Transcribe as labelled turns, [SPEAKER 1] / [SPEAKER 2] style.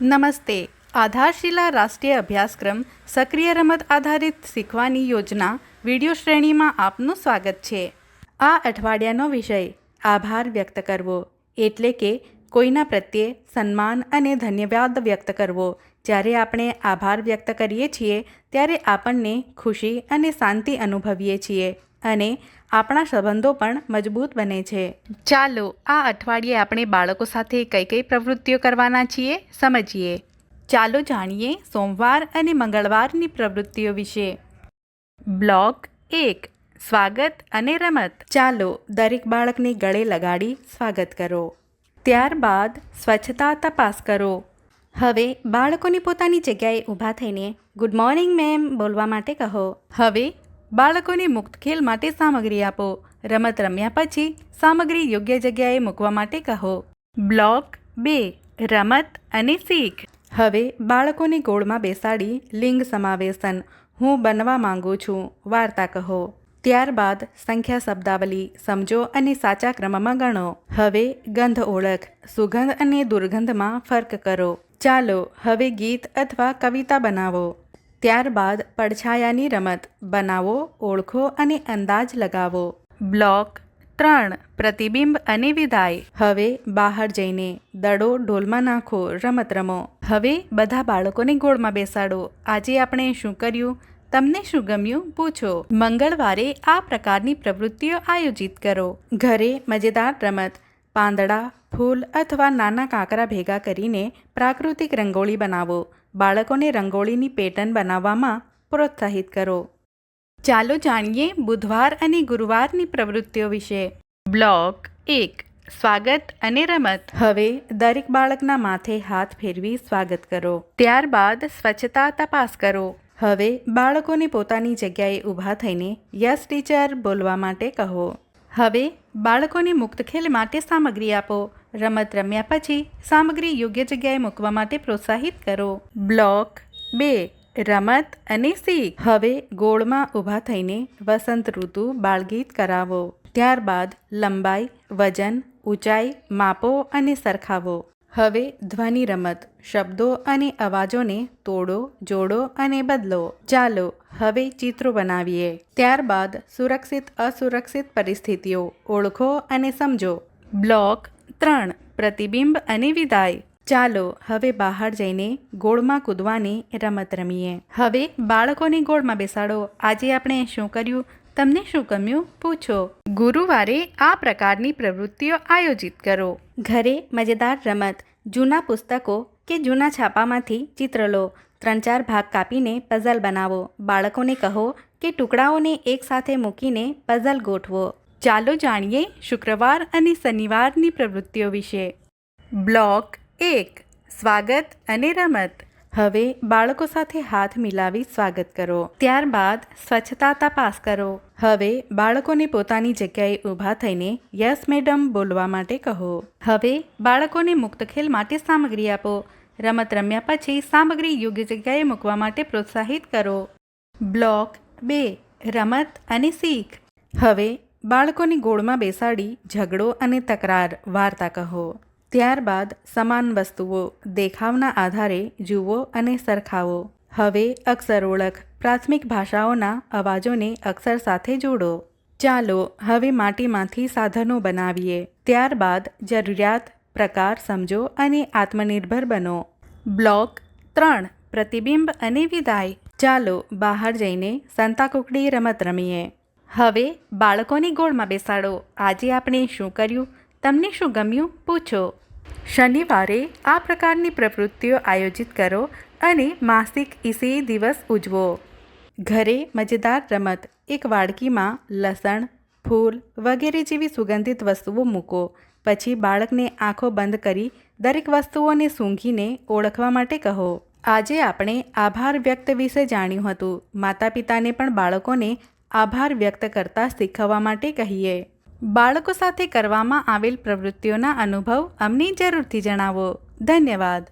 [SPEAKER 1] નમસ્તે. આધારશિલા રાષ્ટ્રીય અભ્યાસક્રમ સક્રિય રમત આધારિત શીખવાની યોજના વિડીયો શ્રેણીમાં આપનું સ્વાગત છે. આ અઠવાડિયાનો વિષય આભાર વ્યક્ત કરવો એટલે કે કોઈના પ્રત્યે સન્માન અને ધન્યવાદ વ્યક્ત કરવો. જ્યારે આપણે આભાર વ્યક્ત કરીએ છીએ ત્યારે આપણને ખુશી અને શાંતિ અનુભવીએ છીએ અને આપણા સંબંધો પણ મજબૂત બને છે. ચાલો આ અઠવાડિયે આપણે બાળકો સાથે કઈ કઈ પ્રવૃત્તિઓ કરવાના છીએ સમજીએ. ચાલો જાણીએ સોમવાર અને મંગળવારની પ્રવૃત્તિઓ વિશે. બ્લોક 1 સ્વાગત અને રમત. ચાલો દરેક બાળકને ગળે લગાડી સ્વાગત કરો. ત્યારબાદ સ્વચ્છતા તપાસ કરો. હવે બાળકોને પોતાની જગ્યાએ ઊભા થઈને ગુડ મોર્નિંગ મેમ બોલવા માટે કહો. હવે બાળકોને મુક્ત ખેલ માટે સામગ્રી આપો. રમત રમ્યા પછી સામગ્રી યોગ્ય જગ્યાએ મૂકવા માટે કહો. બ્લોક 2 રમત અને શીખ. હવે બાળકોને ગોળમાં બેસાડી લિંગ સમાવેશન હું બનવા માંગુ છું વાર્તા કહો. ત્યારબાદ સંખ્યા શબ્દાવલી સમજો અને સાચા ક્રમમાં ગણો. હવે ગંધ ઓળખ સુગંધ અને દુર્ગંધમાં ફર્ક કરો. ચાલો હવે ગીત અથવા કવિતા બનાવો. ત્યારબાદ પડછાયાની રમત બનાવો, ઓળખો અને અંદાજ લગાવો. બ્લોક 3 પ્રતિબિંબ અને વિદાય. હવે બહાર જઈને દડો ઢોલમાં નાખો રમત રમો. હવે બધા બાળકોને ગોળમાં બેસાડો. આજે આપણે શું કર્યું? તમને શું ગમ્યું? પૂછો. મંગળવારે આ પ્રકારની પ્રવૃત્તિઓ આયોજિત કરો. ઘરે મજેદાર રમત પાંદડા, ફૂલ અથવા નાના કાંકરા ભેગા કરીને પ્રાકૃતિક રંગોળી બનાવો. બાળકોને રંગોળીની પેટર્ન બનાવવામાં પ્રોત્સાહિત કરો. ચાલો જાણીએ બુધવાર અને ગુરુવારની પ્રવૃત્તિઓ વિશે. બ્લોક 1 સ્વાગત અને રમત. હવે દરેક બાળકના માથે હાથ ફેરવી સ્વાગત કરો. ત્યારબાદ સ્વચ્છતા તપાસ કરો. હવે બાળકોને પોતાની જગ્યાએ ઊભા થઈને યસ ટીચર બોલવા માટે કહો. હવે બાળકોને મુક્ત ખેલ માટે સામગ્રી આપો. રમત રમ્યા પછી સામગ્રી યોગ્ય જગ્યાએ મૂકવા માટે પ્રોત્સાહિત કરો. બ્લોક 2 રમત અને શીખ. હવે ગોળમાં ઊભા થઈને વસંત ઋતુ બાળગીત કરાવો. ત્યારબાદ લંબાઈ, વજન, ઊંચાઈ માપો અને સરખાવો. હવે ધ્વનિ રમત શબ્દો અને અવાજોને તોડો, જોડો અને બદલો. ચાલો હવે ચિત્રો બનાવીએ. ત્યારબાદ સુરક્ષિત અસુરક્ષિત પરિસ્થિતિઓ ઓળખો અને સમજો. બ્લોક 3 પ્રતિબિંબ અને વિદાય. ચાલો હવે બહાર જઈને ગોળમાં કૂદવાની રમત રમીએ. હવે બાળકોને ગોળમાં બેસાડો. આજે આપણે શું કર્યું? તમને શું ગમ્યું? પૂછો. ગુરુવારે આ પ્રકારની પ્રવૃત્તિઓ આયોજિત કરો. ઘરે મજેદાર રમત જૂના પુસ્તકો કે જૂના છાપામાંથી ચિત્ર લો. 3-4 ભાગ કાપીને પઝલ બનાવો. બાળકોને કહો કે ટુકડાઓને એકસાથે મૂકીને પઝલ ગોઠવો. ચાલો જાણીએ શુક્રવાર અને શનિવારની પ્રવૃત્તિઓ વિશે. બ્લોક 1 સ્વાગત અને રમત. હવે બાળકો સાથે હાથ મિલાવી સ્વાગત કરો. ત્યારબાદ સ્વચ્છતા તપાસ કરો. હવે બાળકોને પોતાની જગ્યાએ ઊભા થઈને યસ મેડમ બોલવા માટે કહો. હવે બાળકોને મુક્ત ખેલ માટે સામગ્રી આપો. રમત રમ્યા પછી સામગ્રી યોગ્ય જગ્યાએ મૂકવા માટે પ્રોત્સાહિત કરો. બ્લોક 2 રમત અને શીખ. હવે બાળકોને ગોળમાં બેસાડી ઝઘડો અને તકરાર વાર્તા કહો. ત્યારબાદ સમાન વસ્તુઓ દેખાવના આધારે જુઓ અને સરખાવો. હવે અક્ષર ઓળખ પ્રાથમિક ભાષાઓના અવાજોને અક્ષર સાથે જોડો. ચાલો હવે માટીમાંથી સાધનો બનાવીએ. ત્યારબાદ જરૂરિયાત પ્રકાર સમજો અને આત્મનિર્ભર બનો. બ્લોક 3 પ્રતિબિંબ અને વિદાય. ચાલો બહાર જઈને સંતાકુકડી રમત રમીએ. હવે બાળકોને ગોળમાં બેસાડો. આજે આપણે શું કર્યું? તમને શું ગમ્યું? પૂછો. શનિવારે આ પ્રકારની પ્રવૃત્તિઓ આયોજિત કરો અને માસિક ઇસી દિવસ ઉજવો. ઘરે મજેદાર રમત એક વાડકીમાં લસણ, ફૂલ વગેરે જેવી સુગંધિત વસ્તુઓ મૂકો. પછી બાળકને આંખો બંધ કરી દરેક વસ્તુઓને સૂંઘીને ઓળખવા માટે કહો. આજે આપણે આભાર વ્યક્ત વિશે જાણ્યું હતું. માતા પિતાને પણ બાળકોને આભાર વ્યક્ત કરતા શીખવવા માટે કહીએ. બાળકો સાથે કરવામાં આવેલ પ્રવૃત્તિઓના અનુભવ અમને જરૂરથી જણાવો. ધન્યવાદ.